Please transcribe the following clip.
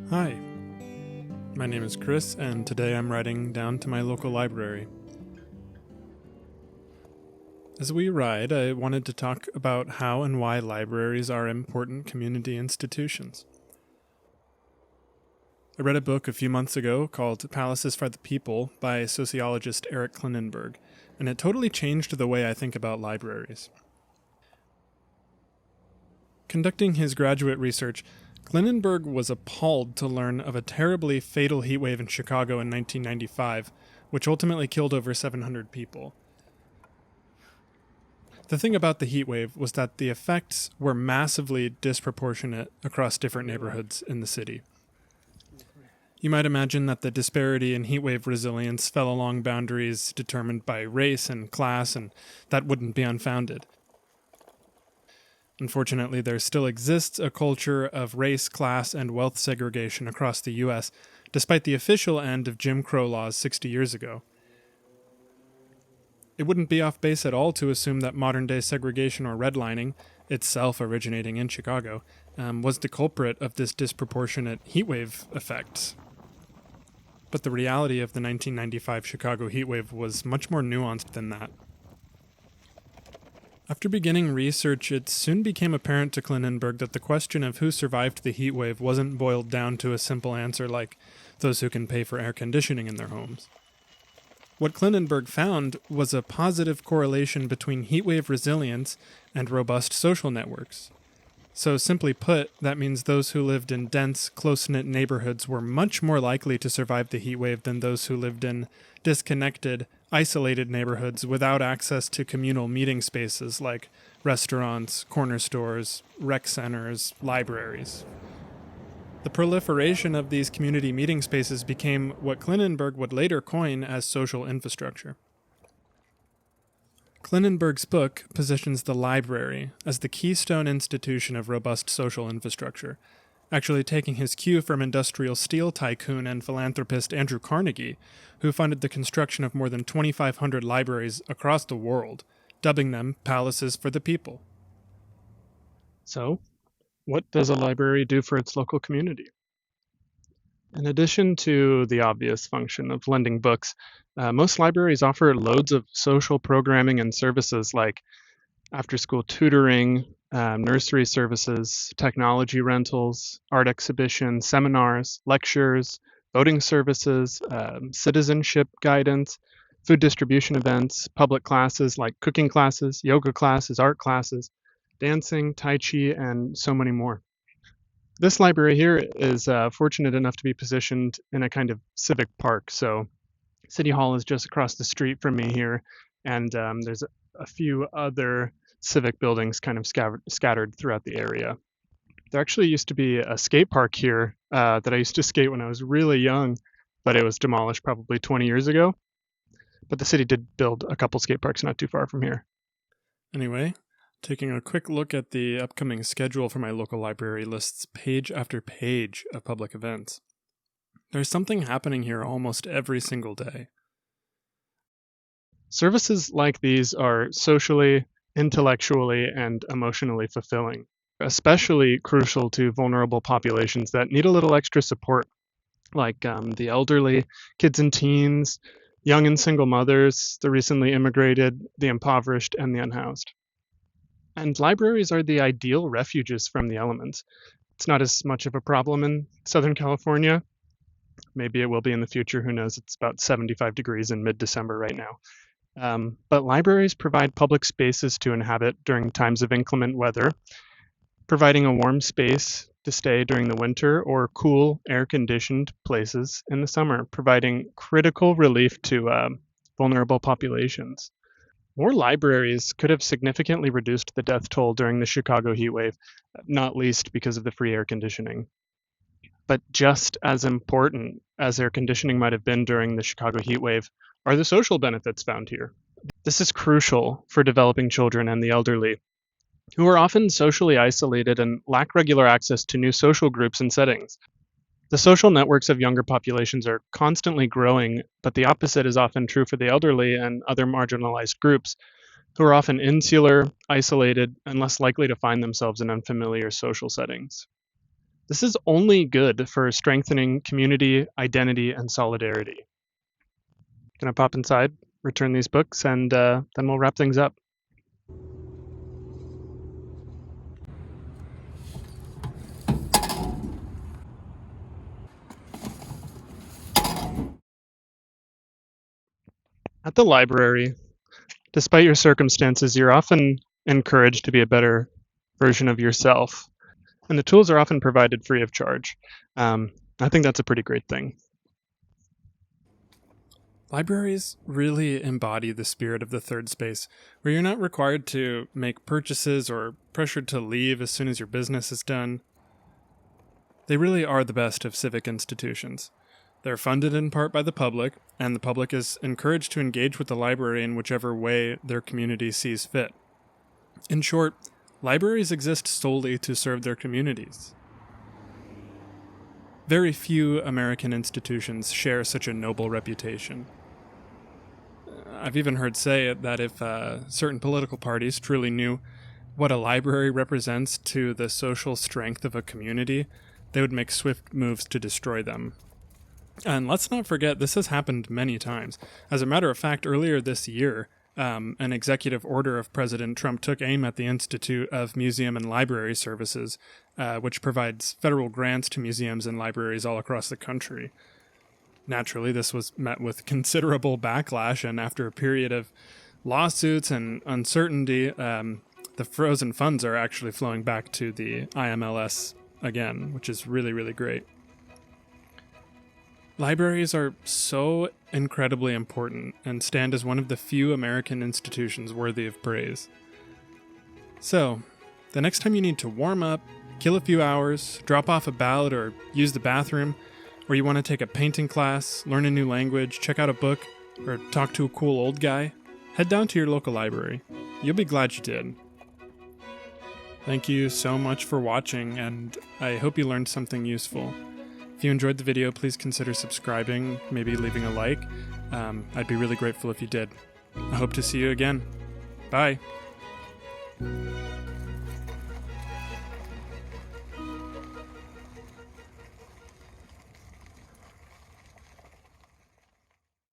Hi, my name is Chris, and today I'm riding down to my local library. As we ride, I wanted to talk about how and why libraries are important community institutions. I read a book a few months ago called Palaces for the People by sociologist Eric Klinenberg, and it totally changed the way I think about libraries. Conducting his graduate research, Klinenberg was appalled to learn of a terribly fatal heatwave in Chicago in 1995, which ultimately killed over 700 people. The thing about the heatwave was that the effects were massively disproportionate across different neighborhoods in the city. You might imagine that the disparity in heatwave resilience fell along boundaries determined by race and class, and that wouldn't be unfounded. Unfortunately, there still exists a culture of race, class, and wealth segregation across the U.S., despite the official end of Jim Crow laws 60 years ago. It wouldn't be off base at all to assume that modern-day segregation or redlining, itself originating in Chicago, was the culprit of this disproportionate heatwave effect. But the reality of the 1995 Chicago heatwave was much more nuanced than that. After beginning research, it soon became apparent to Klinenberg that the question of who survived the heatwave wasn't boiled down to a simple answer like those who can pay for air conditioning in their homes. What Klinenberg found was a positive correlation between heatwave resilience and robust social networks. So simply put, that means those who lived in dense, close-knit neighborhoods were much more likely to survive the heatwave than those who lived in disconnected, isolated neighborhoods without access to communal meeting spaces like restaurants, corner stores, rec centers, libraries. The proliferation of these community meeting spaces became what Klinenberg would later coin as social infrastructure. Klinenberg's book positions the library as the keystone institution of robust social infrastructure, actually taking his cue from industrial steel tycoon and philanthropist Andrew Carnegie, who funded the construction of more than 2,500 libraries across the world, dubbing them Palaces for the People. So, what does a library do for its local community? In addition to the obvious function of lending books, most libraries offer loads of social programming and services like after-school tutoring, nursery services, technology rentals, art exhibitions, seminars, lectures, voting services, citizenship guidance, food distribution events, public classes like cooking classes, yoga classes, art classes, dancing, tai chi, and so many more. This library here is fortunate enough to be positioned in a kind of civic park. So City Hall is just across the street from me here, and there's a few other civic buildings kind of scattered throughout the area. There actually used to be a skate park here that I used to skate when I was really young, but it was demolished probably 20 years ago. But the city did build a couple skate parks not too far from here. Anyway, taking a quick look at the upcoming schedule for my local library lists page after page of public events. There's something happening here almost every single day. Services like these are socially, intellectually, and emotionally fulfilling, especially crucial to vulnerable populations that need a little extra support, like the elderly, kids and teens, young and single mothers, the recently immigrated, the impoverished, and the unhoused. And libraries are the ideal refuges from the elements. It's not as much of a problem in Southern California. Maybe it will be in the future, who knows? It's about 75 degrees in mid-December right now. But libraries provide public spaces to inhabit during times of inclement weather, providing a warm space to stay during the winter or cool, air-conditioned places in the summer, providing critical relief to vulnerable populations. More libraries could have significantly reduced the death toll during the Chicago heatwave, not least because of the free air conditioning. But just as important as their conditioning might have been during the Chicago heat wave are the social benefits found here. This is crucial for developing children and the elderly, who are often socially isolated and lack regular access to new social groups and settings. The social networks of younger populations are constantly growing, but the opposite is often true for the elderly and other marginalized groups, who are often insular, isolated, and less likely to find themselves in unfamiliar social settings. This is only good for strengthening community, identity, and solidarity. Gonna pop inside, return these books, and then we'll wrap things up. At the library, despite your circumstances, you're often encouraged to be a better version of yourself. And the tools are often provided free of charge. I think that's a pretty great thing. Libraries really embody the spirit of the third space, where you're not required to make purchases or pressured to leave as soon as your business is done. They really are the best of civic institutions. They're funded in part by the public, and the public is encouraged to engage with the library in whichever way their community sees fit. In short, libraries exist solely to serve their communities. Very few American institutions share such a noble reputation. I've even heard say that if certain political parties truly knew what a library represents to the social strength of a community, they would make swift moves to destroy them. And let's not forget, this has happened many times. As a matter of fact, earlier this year, an executive order of President Trump took aim at the Institute of Museum and Library Services, which provides federal grants to museums and libraries all across the country. Naturally, this was met with considerable backlash, and after a period of lawsuits and uncertainty, the frozen funds are actually flowing back to the IMLS again, which is really, really great. Libraries are so incredibly important and stand as one of the few American institutions worthy of praise. So, the next time you need to warm up, kill a few hours, drop off a ballot, or use the bathroom, or you want to take a painting class, learn a new language, check out a book, or talk to a cool old guy, head down to your local library. You'll be glad you did. Thank you so much for watching, and I hope you learned something useful. If you enjoyed the video, please consider subscribing, maybe leaving a like. I'd be really grateful if you did. I hope to see you again. Bye.